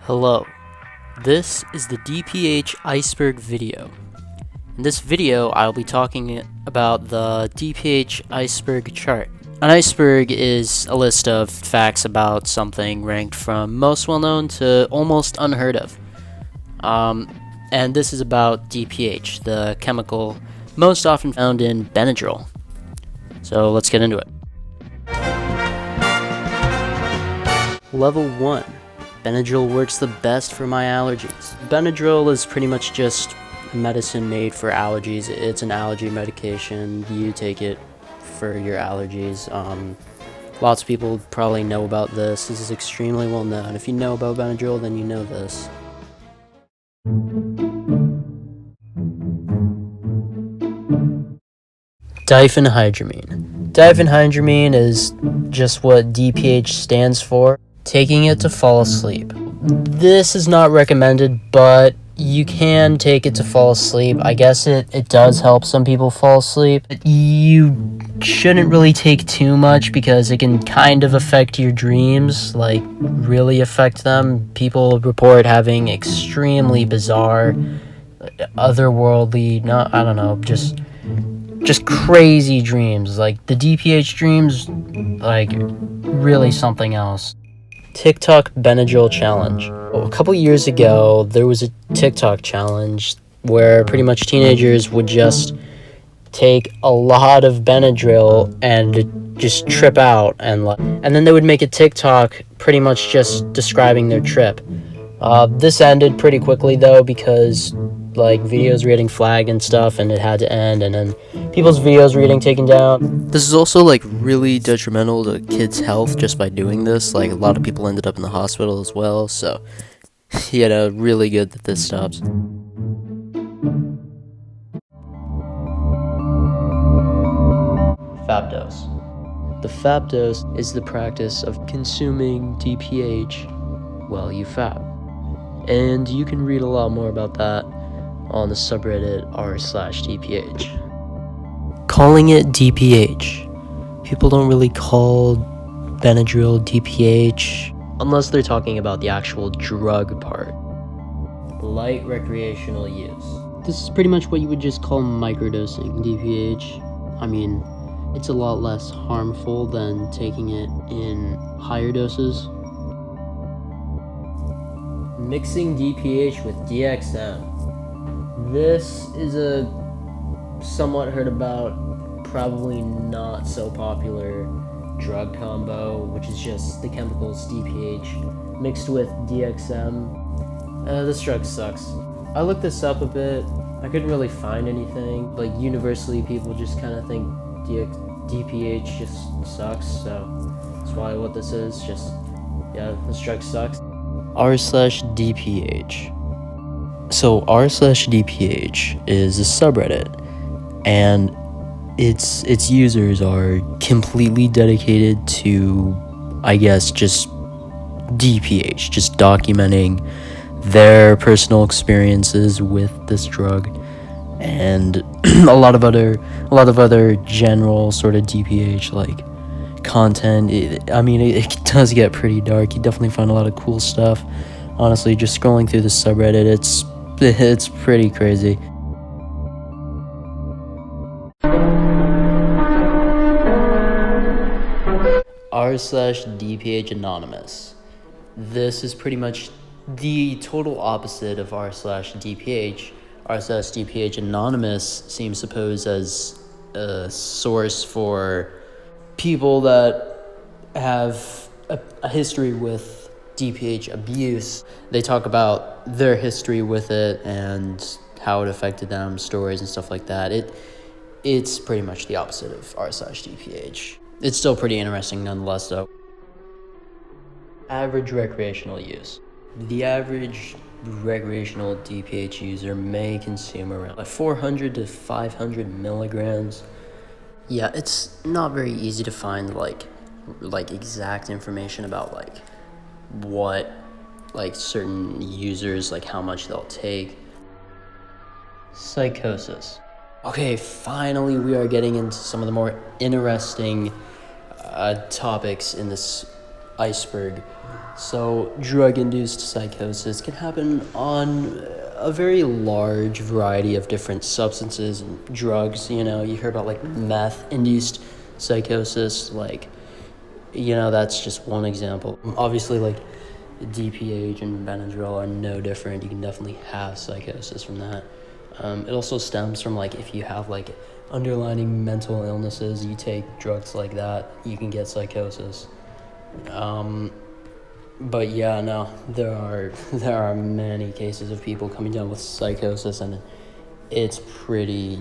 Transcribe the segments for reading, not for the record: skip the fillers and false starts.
Hello, this is the DPH Iceberg video. In this video, I'll be talking about the DPH Iceberg chart. An iceberg is a list of facts about something ranked from most well-known to almost unheard of. And this is about DPH, the chemical most often found in Benadryl. So let's get into it. Level 1. Benadryl works the best for my allergies. Benadryl is pretty much just a medicine made for allergies. It's an allergy medication. You take it for your allergies. Lots of people probably know about this. This is extremely well known. If you know about Benadryl, then you know this. Diphenhydramine. Diphenhydramine is just what DPH stands for. Taking it to fall asleep. This is not recommended, but you can take it to fall asleep. I guess it does help some people fall asleep. You shouldn't really take too much because it can kind of affect your dreams, like really affect them. People report having extremely bizarre, otherworldly, just crazy dreams. Like the DPH dreams, like really something else. TikTok Benadryl challenge. A couple years ago, there was a TikTok challenge where pretty much teenagers would just take a lot of Benadryl and just trip out, and then they would make a TikTok pretty much just describing their trip. This ended pretty quickly though, because like videos were getting flagged and stuff, and it had to end, and then people's videos were getting taken down. This is also like really detrimental to kids' health just by doing this. Like a lot of people ended up in the hospital as well, so really good that this stops. FAB dose. The FAB dose is the practice of consuming DPH while you FAB. And you can read a lot more about that on the subreddit r/DPH. Calling it DPH. People don't really call Benadryl DPH unless they're talking about the actual drug part. Light recreational use. This is pretty much what you would just call microdosing DPH. I mean, it's a lot less harmful than taking it in higher doses. Mixing DPH with DXM. This is a somewhat heard about, probably not so popular drug combo, which is just the chemicals DPH mixed with DXM. This drug sucks. I looked this up a bit. I couldn't really find anything. Like universally, people just kind of think DPH just sucks, so that's probably what this is. Just, yeah, this drug sucks. r/DPH. So r/DPH is a subreddit, and its users are completely dedicated to, I guess, just DPH, just documenting their personal experiences with this drug, and a lot of other general sort of DPH like content. It does get pretty dark. You definitely find a lot of cool stuff. Honestly, just scrolling through the subreddit, it's pretty crazy. r/DPH Anonymous. This is pretty much the total opposite of r/DPH. r/DPH Anonymous seems to pose as a source for people that have a history with DPH abuse. They talk about their history with it and how it affected them, stories and stuff like that. It's pretty much the opposite of r/DPH. It's still pretty interesting nonetheless though. Average recreational use. The average recreational DPH user may consume around 400 to 500 milligrams. Yeah, it's not very easy to find like exact information about what certain users, how much they'll take. Psychosis. Okay, finally we are getting into some of the more interesting topics in this Iceberg. So, drug-induced psychosis can happen on a very large variety of different substances and drugs. You know, you hear about like meth-induced psychosis, like, you know, that's just one example. Obviously, like, DPH and Benadryl are no different. You can definitely have psychosis from that. It also stems from, like, if you have, like, underlying mental illnesses, you take drugs like that, you can get psychosis. But yeah, no, there are many cases of people coming down with psychosis, and it's pretty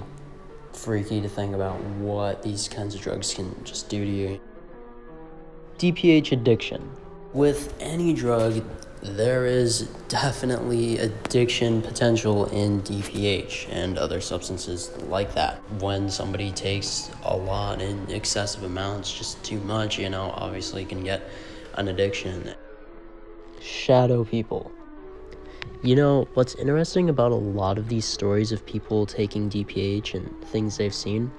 freaky to think about what these kinds of drugs can just do to you. DPH addiction. With any drug, there is definitely addiction potential in DPH and other substances like that. When somebody takes a lot in excessive amounts, just too much, you know, obviously can get an addiction. Shadow people. You know, what's interesting about a lot of these stories of people taking DPH and things they've seen,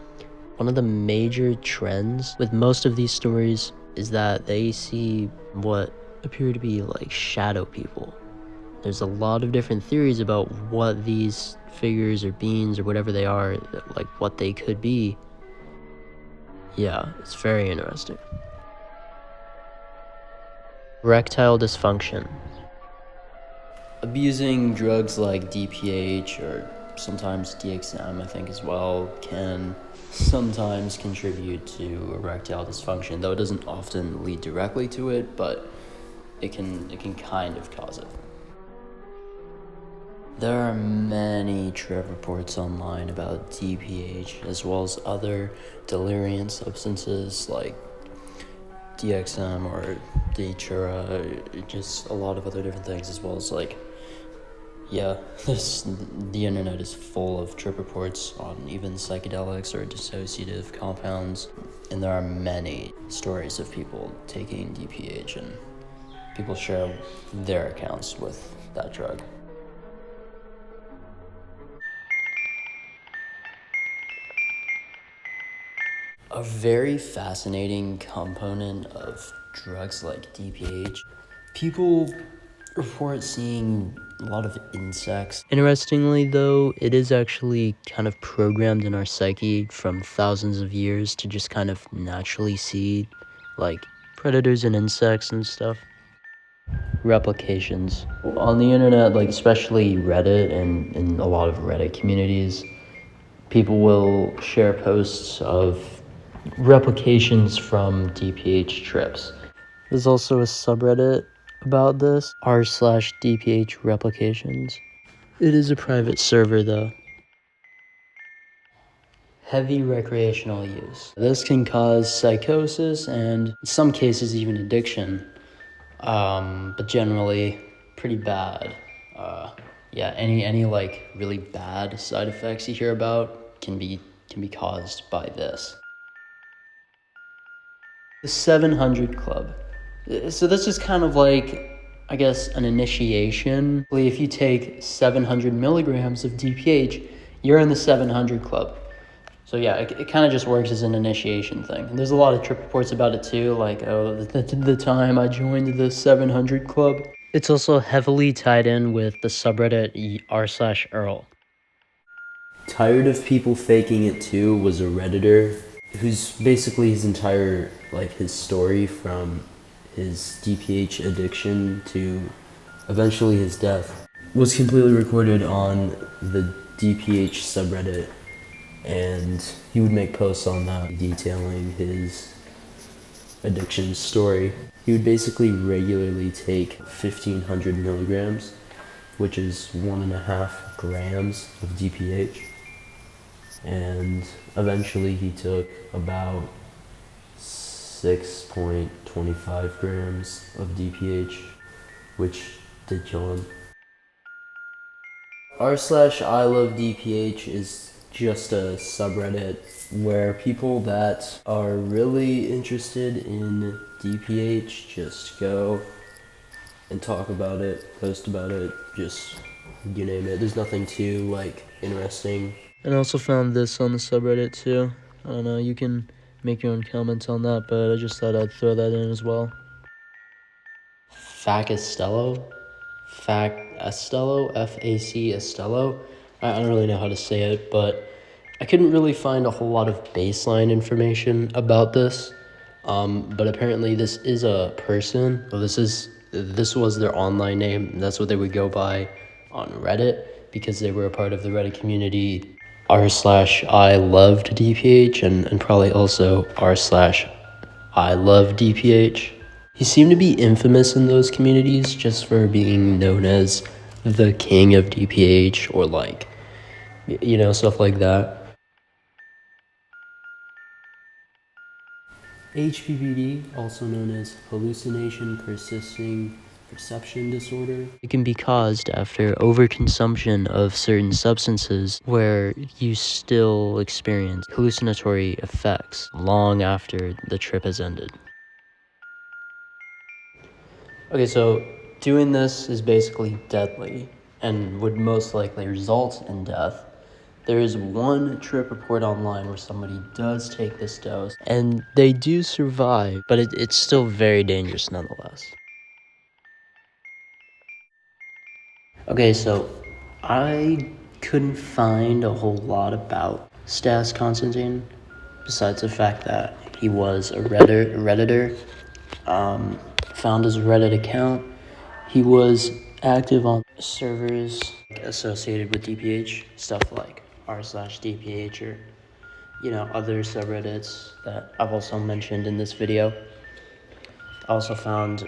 one of the major trends with most of these stories is that they see what appear to be like shadow people. There's a lot of different theories about what these figures or beings or whatever they are, like what they could be. Yeah, it's very interesting. Erectile dysfunction. Abusing drugs like DPH or sometimes DXM, I think as well, can sometimes contribute to erectile dysfunction, though it doesn't often lead directly to it, but it can kind of cause it. There are many trip reports online about DPH, as well as other delirium substances like DXM or Datura, just a lot of other different things, as well as like, yeah, the internet is full of trip reports on even psychedelics or dissociative compounds, and there are many stories of people taking DPH, and people share their accounts with that drug. A very fascinating component of drugs like DPH, people report seeing a lot of insects. Interestingly, though, it is actually kind of programmed in our psyche from thousands of years to just kind of naturally see like predators and insects and stuff. Replications. On the internet, like especially Reddit and in a lot of Reddit communities, people will share posts of replications from DPH trips. There's also a subreddit about this, r/DPH replications. It is a private server though. Heavy recreational use. This can cause psychosis and in some cases even addiction, but generally pretty bad. Yeah, any like really bad side effects you hear about can be caused by this. The 700 Club. So this is kind of like, I guess, an initiation. If you take 700 milligrams of DPH, you're in the 700 Club. So yeah, it kind of just works as an initiation thing. And there's a lot of trip reports about it too, like, oh, the time I joined the 700 Club. It's also heavily tied in with the subreddit r/Earl. Tired of people faking it too was a Redditor who's basically his entire, like, his story from his DPH addiction to eventually his death was completely recorded on the DPH subreddit, and he would make posts on that detailing his addiction story. He would basically regularly take 1,500 milligrams, which is 1.5 grams of DPH, and eventually he took about 6.25 grams of DPH, which did kill him. r/I love DPH is just a subreddit where people that are really interested in DPH just go and talk about it, post about it, just you name it. There's nothing too like interesting. And I also found this on the subreddit too. I don't know, you can make your own comments on that, but I just thought I'd throw that in as well. Estello, F-A-C Estello. I don't really know how to say it, but I couldn't really find a whole lot of baseline information about this. But apparently this is a person. Well, this was their online name. That's what they would go by on Reddit because they were a part of the Reddit community r/I loved DPH and probably also r/I love DPH. He seemed to be infamous in those communities just for being known as the king of DPH or like, stuff like that. HPPD, also known as hallucination persisting perception disorder. It can be caused after overconsumption of certain substances where you still experience hallucinatory effects long after the trip has ended. Okay, so doing this is basically deadly and would most likely result in death. There is one trip report online where somebody does take this dose and they do survive, but it's still very dangerous nonetheless. Okay, so I couldn't find a whole lot about Stas Constantine besides the fact that he was a Redditor. Found his Reddit account. He was active on servers associated with DPH, stuff like r/DPH or other subreddits that I've also mentioned in this video. I also found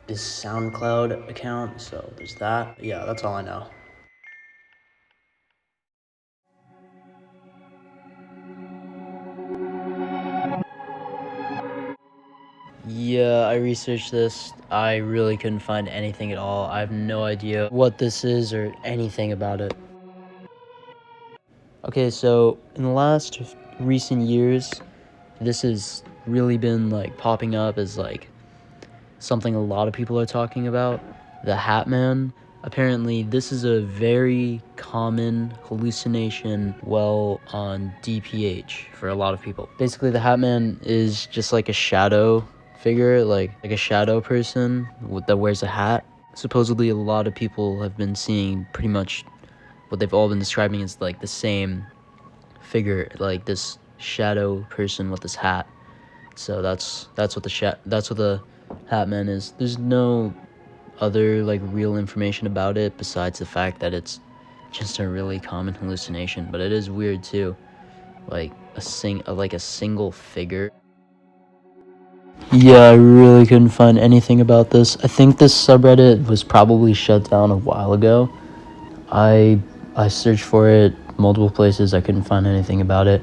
his SoundCloud account, so there's that. Yeah, that's all I know. Yeah, I researched this. I really couldn't find anything at all. I have no idea what this is or anything about it. Okay, so in the last recent years, this has really been like popping up as like something a lot of people are talking about. The Hat Man. Apparently, this is a very common hallucination on DPH for a lot of people. Basically, the Hat Man is just like a shadow figure, like a shadow person that wears a hat. Supposedly, a lot of people have been seeing pretty much what they've all been describing as like the same figure, like this shadow person with this hat. So that's what the Hat Man is. There's no other like real information about it besides the fact that it's just a really common hallucination, but it is weird too, like a single figure. Yeah, I really couldn't find anything about this. I think this subreddit was probably shut down a while ago. I searched for it multiple places. I couldn't find anything about it.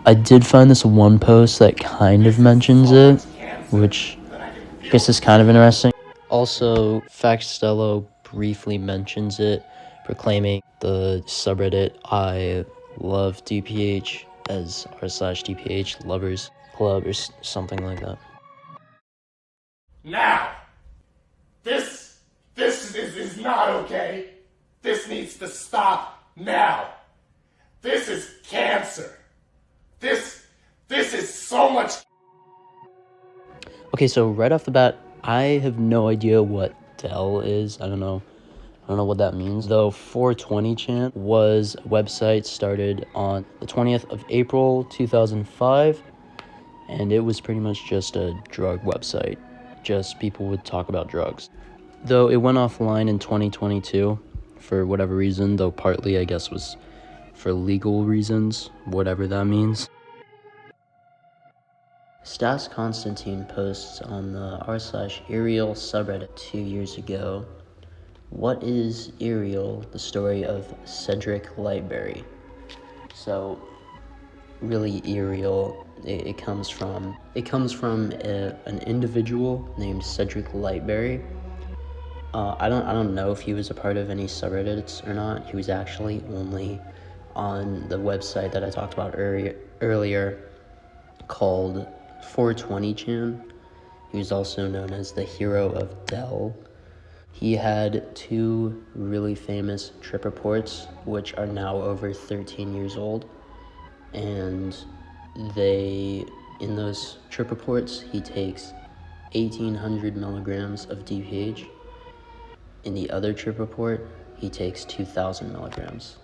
I did find this one post that kind of mentions it, which I guess is kind of interesting. Also, Factstello briefly mentions it, proclaiming the subreddit I love DPH as r/DPH lovers club or something like that. Now, this is not okay. This needs to stop now. This is cancer. This is so much. Okay, so right off the bat, I have no idea what Dell is. I don't know what that means. Though 420chan was a website started on the 20th of April 2005, and it was pretty much just a drug website. Just people would talk about drugs. Though it went offline in 2022 for whatever reason, though partly I guess was for legal reasons, whatever that means. Stas Constantine posts on the r/Ariel subreddit 2 years ago. What is Ariel? The story of Sedric Lightbury. So, really, Ariel, it comes from an individual named Sedric Lightbury. I don't know if he was a part of any subreddits or not. He was actually only on the website that I talked about earlier called 420chan. He was also known as the Hero of Dell. He had 2 really famous trip reports, which are now over 13 years old. And in those trip reports, he takes 1,800 milligrams of DPH. In the other trip report, he takes 2,000 milligrams.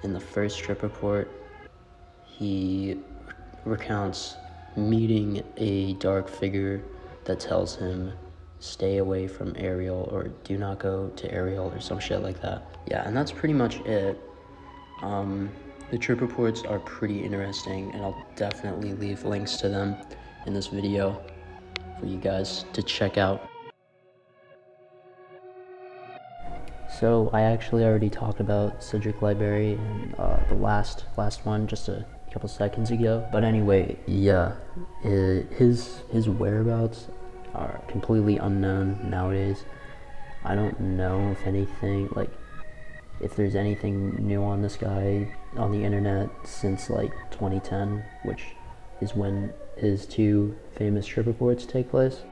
In the first trip report, he recounts meeting a dark figure that tells him stay away from Ariel or do not go to Ariel or some shit like that. Yeah, and that's pretty much it. The trip reports are pretty interesting, and I'll definitely leave links to them in this video for you guys to check out. So I actually already talked about Sedric Lightburys in the last one just a couple seconds ago. But anyway, yeah, his whereabouts are completely unknown nowadays. I don't know if there's anything new on this guy on the internet since like 2010, which is when his two famous trip reports take place.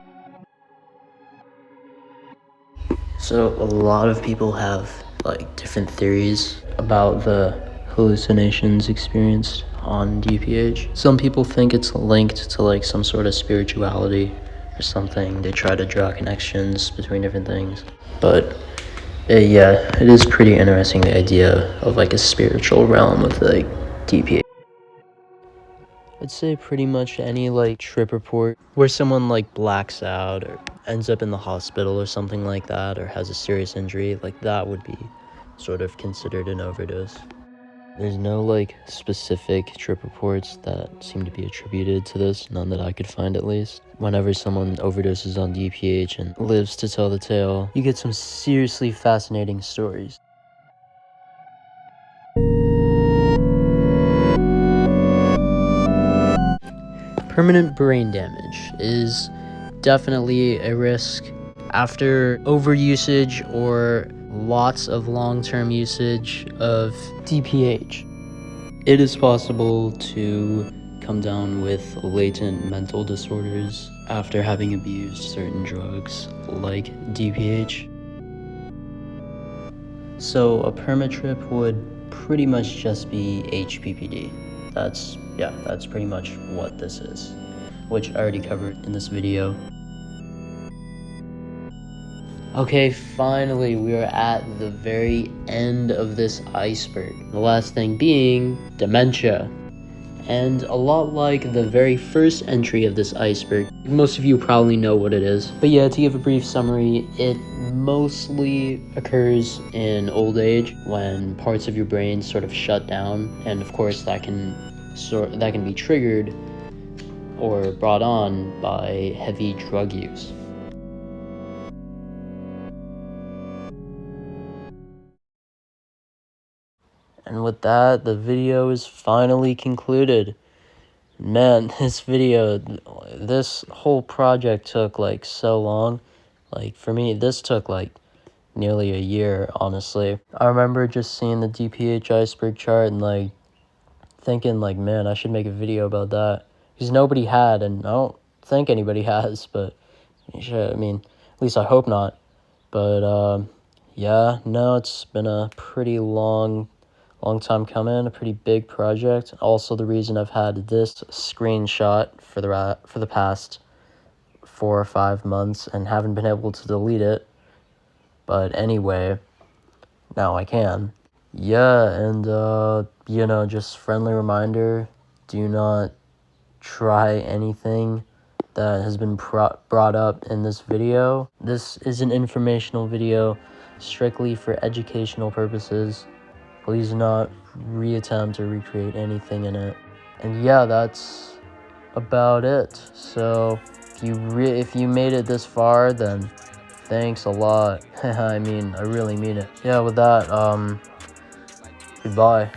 So a lot of people have like different theories about the hallucinations experienced on DPH. Some people think it's linked to like some sort of spirituality or something. They try to draw connections between different things. But yeah, it is pretty interesting, the idea of like a spiritual realm with like DPH. I'd say pretty much any like trip report where someone like blacks out or ends up in the hospital or something like that, or has a serious injury, like that would be sort of considered an overdose. There's no like specific trip reports that seem to be attributed to this, none that I could find at least. Whenever someone overdoses on DPH and lives to tell the tale, you get some seriously fascinating stories. Permanent brain damage is definitely a risk after overusage or lots of long-term usage of DPH. It is possible to come down with latent mental disorders after having abused certain drugs like DPH. So a perma trip would pretty much just be HPPD. That's pretty much what this is, which I already covered in this video. Okay, finally, we are at the very end of this iceberg. The last thing being dementia. And a lot like the very first entry of this iceberg, most of you probably know what it is. But yeah, to give a brief summary, it mostly occurs in old age when parts of your brain sort of shut down, and of course that can be triggered or brought on by heavy drug use. And with that, the video is finally concluded. Man, this whole project took like so long. Like for me, this took like nearly a year, honestly. I remember just seeing the DPH Iceberg chart and like thinking like, man, I should make a video about that. Because nobody had, and I don't think anybody has, but shit, I mean, at least I hope not. But yeah, no, it's been a pretty long time coming, a pretty big project. Also, the reason I've had this screenshot for the past 4 or 5 months and haven't been able to delete it. But anyway, now I can. Yeah, and just friendly reminder, do not try anything that has been brought up in this video. This is an informational video strictly for educational purposes. Please do not reattempt or recreate anything in it. And yeah, that's about it. So if you made it this far, then thanks a lot. I mean, I really mean it. Yeah, with that, goodbye.